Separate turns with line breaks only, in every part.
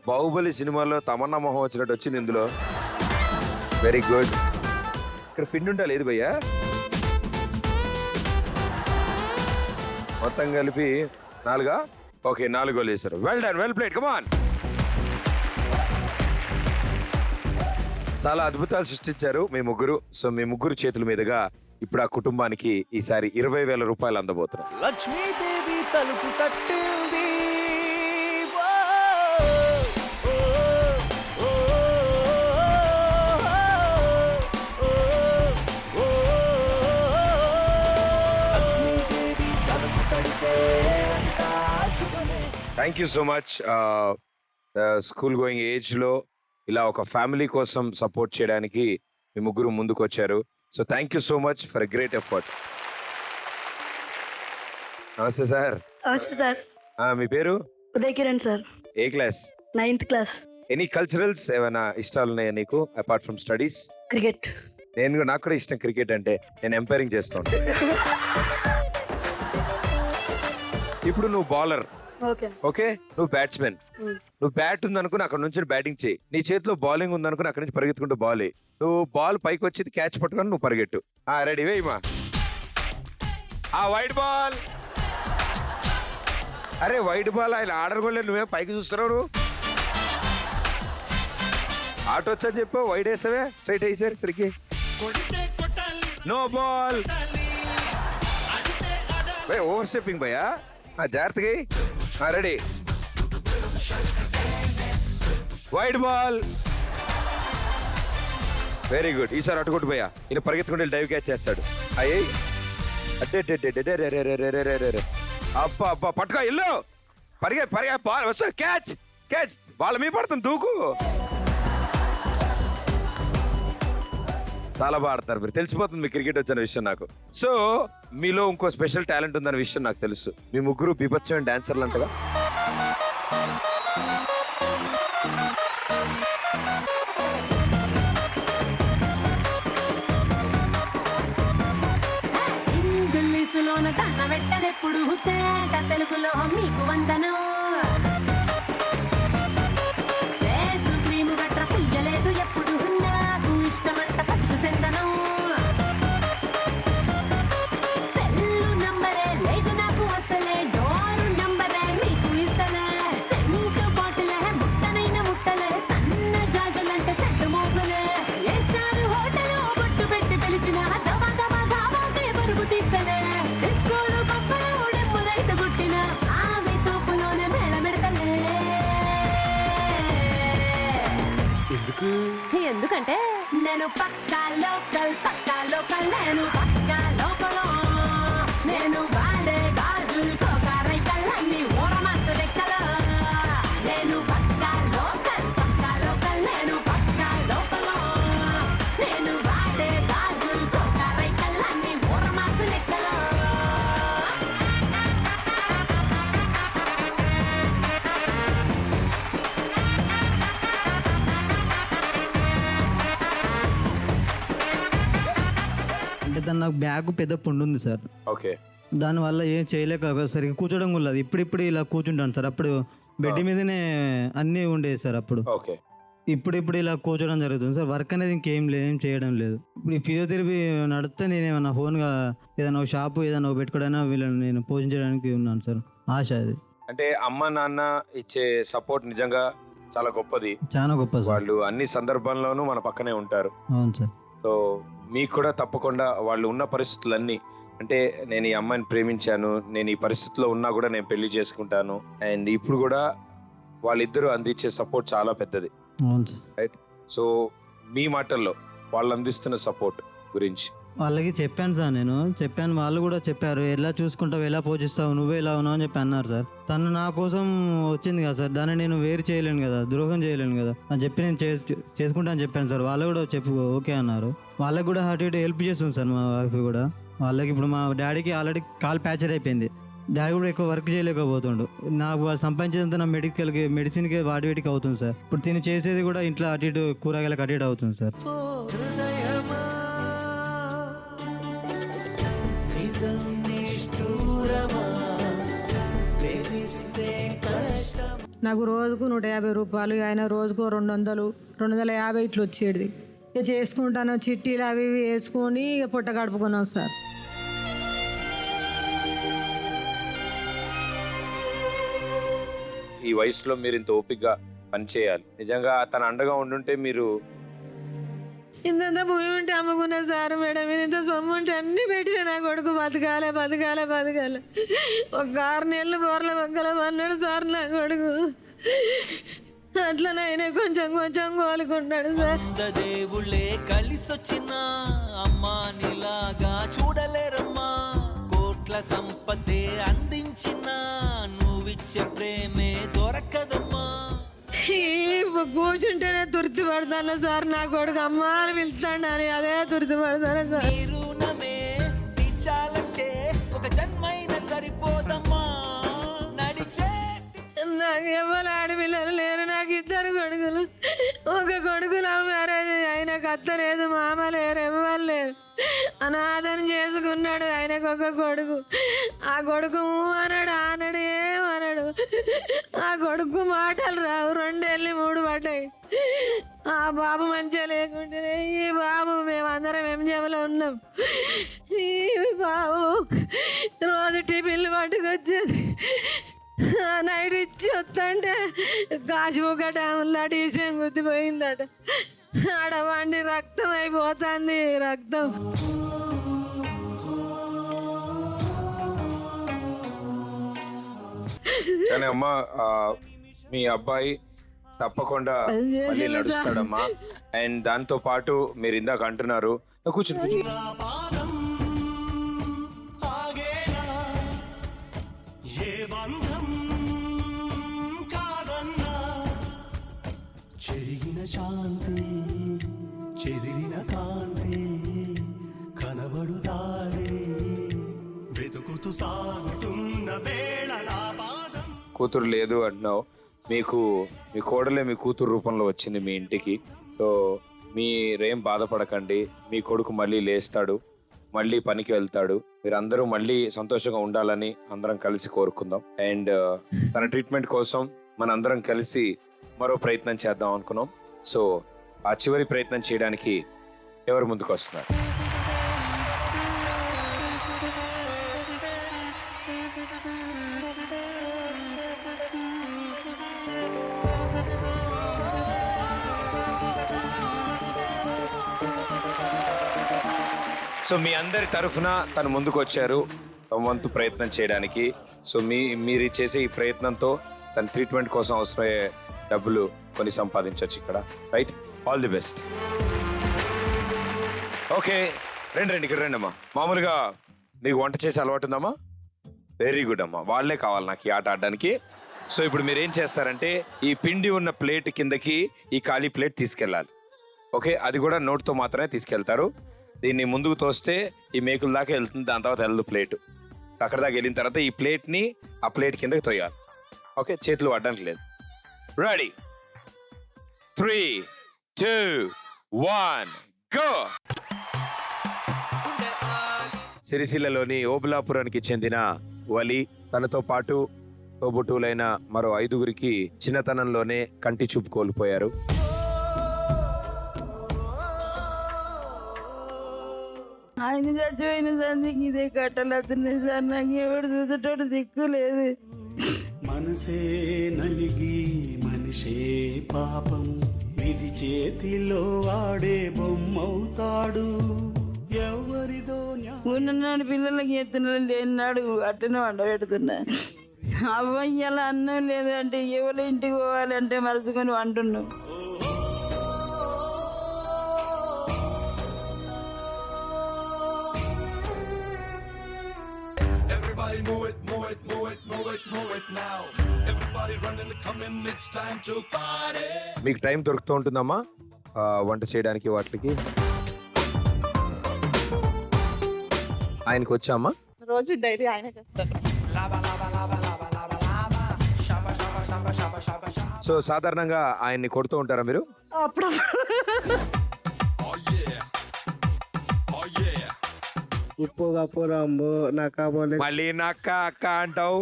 బాహుబలి సినిమాలో తమన్నా మొహం వచ్చినట్టు వచ్చింది ఇందులో. Very good. ఇక్కడ పిండి ఉంటా లేదు భయ్యా, మొత్తం కలిపి 4. ఓకే 4 గోల్ చేశారు. Well done, well played, come on. చాలా అద్భుతాలు సృష్టించారు మీ ముగ్గురు. సో మీ ముగ్గురు చేతుల మీదుగా ఇప్పుడు ఆ కుటుంబానికి ఈసారి 20,000 రూపాయలు అందబోతున్నారు.
లక్ష్మీదేవి తలుపు తట్టింది.
Thank you so much. School going age లో ఇలా ఒక ఫ్యామిలీ కోసం సపోర్ట్ చేయడానికి మీ ముగ్గురు ముందుకు వచ్చారు. So thank you so much for great effort. నమస్తే సార్.
నమస్తే సార్.
మీ పేరు?
ఉదయ్ కిరణ్ సార్.
ఏ class?
9th class.
Any culturals ఏమైనా ఇష్టాలు ఉన్నాయా నీకు అపార్ట్ ఫ్రమ్ స్టడీస్?
క్రికెట్.
నాకు కూడా ఇష్టం క్రికెట్ అంటే. నేను ఎంపైరింగ్ చేస్తూ ఉంటాను. ఇప్పుడు నువ్వు బౌలర్,
ఓకే
ఓకే, నువ్వు బ్యాట్స్మెన్. నువ్వు బ్యాట్ ఉందనుకుని అక్కడ నుంచి బ్యాటింగ్ చేయి, నీ చేతిలో బౌలింగ్ ఉందనుకుని అక్కడ నుంచి పరిగెత్తుకుంటూ బాల్ వేయి. నువ్వు బాల్ పైకి వచ్చి క్యాచ్ పట్టుకొని నువ్వు పరిగెట్టు. రెడీ వేయమా. Wide ball. అరే వైడ్ బాల్ ఆయన ఆర్డర్ కూడా నువ్వే పైకి చూస్తున్నావు. ఆట వచ్చని చెప్పావు, వైడ్ వేసావే, స్ట్రైట్ వేసారు సరికి. No ball. ఓవర్ స్టెప్పింగ్ భయ్యా, జాగ్రత్తగా. Ready, wide ball. Very good. ఈసారి అటుకొట్టు భయ్యా, ఈయన పరిగెత్తుకుంటే డైవ్ క్యాచ్ చేస్తాడు. అయ్యి అబ్బా అబ్బా, పట్టుకో ఇల్లు, పరిగే బాల్ వస్తుంది, క్యాచ్ క్యాచ్, బాల్ మీ పడుతుంది, దూకు. చాలా బాగా ఆడతారు మీరు, తెలిసిపోతుంది మీ క్రికెట్ వచ్చిన విషయం నాకు. సో మీలో ఇంకో స్పెషల్ టాలెంట్ ఉందన్న విషయం నాకు తెలుసు. మీ ముగ్గురు బీభత్సమైన డాన్సర్లు అంటగా.
ఇంగ్లీషులోన కన్న పెట్టనెప్పుడు తెలుగులో మీకు వందనం. ఎందుకంటే నేను పక్కా లోకల్ నేను పక్కా లోకల్. నేను వాడే గాజులు కోకారైకల్లన్నీ ఓరమాసు లెక్కలు. నేను పక్కా లోకల్ నేను పక్కా లోకల్. నేను వాడే గాజులు కోకారైకల్లన్నీ ఓరమాసు లెక్కలు.
అంటే దాని నాకు బ్యాగ్ పెద్ద పుండు ఉంది సార్.
ఓకే.
దానివల్ల ఏం చేయలేక సరిగ్గా కూర్చోడం కూడా లేదు. ఇప్పుడు ఇలా కూర్చుంటాను సార్. అప్పుడు బెడ్ మీదనే అన్నీ ఉండేది సార్ అప్పుడు.
ఓకే.
ఇప్పుడు ఇలా కూర్చోడం జరుగుతుంది సార్. వర్క్ అనేది ఇంకేం లేదు, ఏం చేయడం లేదు. ఇప్పుడు ఈ ఫిజియోథెరపీ నడిస్తే నేను ఏమన్నా ఫోన్గా ఏదైనా ఒక షాపు ఏదైనా పెట్టుకోవడానికి వీళ్ళని నేను పోషించడానికి ఉన్నాను సార్. ఆశ అది.
అంటే అమ్మ నాన్న ఇచ్చే సపోర్ట్ నిజంగా చాలా గొప్పది,
చాలా గొప్ప సార్.
వాళ్ళు అన్ని సందర్భాల్లోనూ మన పక్కనే ఉంటారు.
అవును సార్.
సో మీకు కూడా తప్పకుండా వాళ్ళు ఉన్న పరిస్థితులన్నీ, అంటే నేను ఈ అమ్మాయిని ప్రేమించాను, నేను ఈ పరిస్థితిలో ఉన్నా కూడా నేను పెళ్లి చేసుకుంటాను, అండ్ ఇప్పుడు కూడా వాళ్ళిద్దరూ అందించే సపోర్ట్ చాలా పెద్దది.
అవును సార్.
రైట్. సో మీ మాటల్లో వాళ్ళు అందిస్తున్న సపోర్ట్ గురించి
వాళ్ళకి చెప్పాను సార్. నేను చెప్పాను, వాళ్ళు కూడా చెప్పారు, ఎలా చూసుకుంటావు, ఎలా పోషిస్తావు, నువ్వే ఎలా ఉన్నావు అని చెప్పి అన్నారు సార్. తను నా కోసం వచ్చింది కదా సార్, దాన్ని నేను వేరు చేయలేను కదా, ద్రోహం చేయలేను కదా అని చెప్పి నేను చేసుకుంటా అని చెప్పాను సార్. వాళ్ళు కూడా చెప్పు ఓకే అన్నారు. వాళ్ళకి కూడా హార్ట్ హెల్ప్ చేస్తుంది సార్ మా వైఫ్ కూడా. వాళ్ళకి ఇప్పుడు మా డాడీకి ఆల్రెడీ కాల్ ప్యాచర్ అయిపోయింది. డాడీ కూడా ఎక్కువ వర్క్ చేయలేకపోతుండు. నాకు సంపాదించేంత నా మెడిసిన్కి వాటికి అవుతుంది సార్. ఇప్పుడు తిని చేసేది కూడా ఇంట్లో అటు ఇటు కూరగాయలకు అటు ఇటు అవుతుంది సార్.
నాకు రోజుకు 150 రూపాయలు, ఆయన రోజుకు 200, 250 ఇట్లా వచ్చేది. ఇక చేసుకుంటాను, చిట్టీలు అవి ఇవి వేసుకొని ఇక పొట్ట గడుపుకున్నాం సార్.
ఈ వయసులో మీరు ఇంత ఓపికగా పనిచేయాలి. నిజంగా తన అండగా ఉండుంటే మీరు
ఇంత భూమి ఉంటే అమ్ముకున్నా సార్ మేడం, ఇంత సొమ్ము ఉంటే అన్ని పెట్టిన నా కొడుకు బతకాలే బతకాలే బతకాలే. ఒక 6 నెలలు బోర్ల బొక్కల అన్నాడు సార్ నా కొడుకు. అట్లనైనా కొంచెం కొంచెం కోలుకుంటాడు సార్.
దేవుళ్ళే కలిసొచ్చిన అమ్మా నీలాగా చూడలేరమ్మా. కోట్ల సంపదే అందించిన నువ్విచ్చే ప్రేమే దొరకదమ్మా.
కూర్చుంటేనే తుర్తి పడతాను సార్ నా కొడుకు అమ్మ అని పిలుస్తాడు అని, అదే తుర్తి పడతాను సార్.
నీ రుణమే తీర్చాలంటే ఒక జన్మైనా సరిపోదమ్మా. నడిచే
నాకు ఎవరు ఆడపిల్లలు లేరు, నాకు 2 కొడుకులు. ఒక కొడుకు నా మ్యారేజ్, ఆయనకు అత్త లేదు, మామ లేరు, ఎవరు లేరు. అనాథని చేసుకున్నాడు. ఆయనకు ఒక కొడుకు. ఆ కొడుకు అన్నాడు ఆనడు ఏమన్నాడు. ఆ కొడుకు మాటలు రావు, 2 ఏళ్ళు 3 పడ్డాయి. ఆ బాబు మంచిగా లేకుంటేనే ఈ బాబు మేమందరం ఎంజేమలో ఉన్నాం. ఈ బాబు రోజు టిఫిన్లు పట్టుకొచ్చేది. నైట్ ఇచ్చి వస్తుంటే కాశీముఖ డ్యాముల్లో డీసీఎం గుద్దిపోయిందట. ఆడ వండి రక్తం అయిపోతుంది, రక్తం.
కానీ అమ్మా మీ అబ్బాయి తప్పకుండా మళ్ళీ నడుస్తాడమ్మా. అండ్ దాంతో పాటు మీరు ఇందాక అంటున్నారు, కూర్చుని
చెరిగిన శాంతి చెదిరిన కాంతి కనబడుతారే వెతుకుతూ సాగుతున్న వేళ నా పాదం.
కూతురు లేదు అంటున్నావు. మీకు మీ కోడలే మీ కూతురు రూపంలో వచ్చింది మీ ఇంటికి. సో మీరేం బాధపడకండి, మీ కొడుకు మళ్ళీ లేస్తాడు, మళ్ళీ పనికి వెళ్తాడు. మీరందరూ మళ్ళీ సంతోషంగా ఉండాలని అందరం కలిసి కోరుకుందాం. అండ్ తన ట్రీట్మెంట్ కోసం మనందరం కలిసి మరో ప్రయత్నం చేద్దాం అనుకున్నాం. సో ఆ చివరి ప్రయత్నం చేయడానికి ఎవరు ముందుకు వస్తున్నారు? సో మీ అందరి తరఫున తను ముందుకు వచ్చారు తమ వంతు ప్రయత్నం చేయడానికి. సో మీరు చేసే ఈ ప్రయత్నంతో తన ట్రీట్మెంట్ కోసం అవసరమయ్యే డబ్బులు కొన్ని సంపాదించవచ్చు ఇక్కడ. Right, all the best. Okay, రండి ఇక్కడ రండి అమ్మా. మామూలుగా మీకు వంట చేసే అలవాటు ఉందమ్మా? వెరీ గుడ్ అమ్మా, వాళ్ళే కావాలి నాకు ఈ ఆట ఆడడానికి. సో ఇప్పుడు మీరు ఏం చేస్తారంటే ఈ పిండి ఉన్న ప్లేట్ కిందకి ఈ ఖాళీ ప్లేట్ తీసుకెళ్ళాలి. ఓకే, అది కూడా నోట్తో మాత్రమే తీసుకెళ్తారు. దీన్ని ముందుకు తోస్తే ఈ మేకుల దాకా వెళ్తుంది, దాని తర్వాత వెళ్ళదు ప్లేటు. అక్కడ దాకా వెళ్ళిన తర్వాత ఈ ప్లేట్ని ఆ ప్లేట్ కిందకి తోయాలి. ఓకే, చేతులు పడడానికి లేదు. Ready, 3, 2, 1 go. సిరిసిల్లలోని ఓబులాపురానికి చెందిన వలి తనతో పాటు తోబుట్టువులైన మరో 5గురికి చిన్నతనంలోనే కంటి చూపు కోల్పోయారు.
ఆయన చచ్చిపోయిన సందికి ఇదే కట్టలేస్తున్నాయి సార్. నాకు ఎవడు చూసేటోడు దిక్కు లేదు.
మనసే నలిగి మనిషే పాపం విధి చేతిలో ఆడే బొమ్మవుతాడు. ఎవరిదో
ఉన్ననాడు పిల్లలకి ఎత్తున్నాడు, లేనినాడు అట్టనే వండ పెడుతున్నా. అవ్వయ్యాల అన్నం లేదంటే ఎవరి ఇంటికి పోవాలంటే మలుచుకొని వంటున్నావు.
Everybody move it, move it, move it, move it, move it now. Everybody running, coming, it's time to party.
మీకు టైం దొరుకుతూ ఉంటుందమ్మా వంట చేయడానికి వాటికి? ఆయనకు వచ్చామ్మా?
రోజు డైరీ ఆయన చేస్తారు.
సో సాధారణంగా ఆయన్ని కొడుతూ ఉంటారా మీరు?
ఉప్పు కప్పు రంబు నక్క
మళ్ళీ నక్క అక్క అంటావు.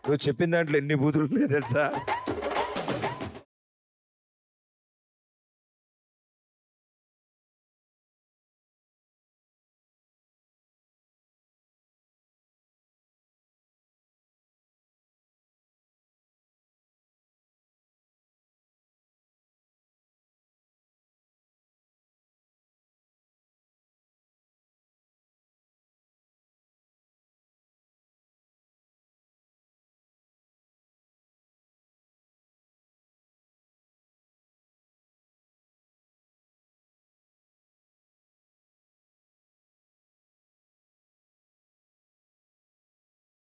నువ్వు చెప్పిన దాంట్లో ఎన్ని బూతులు ఉన్నాయి తెలుసా?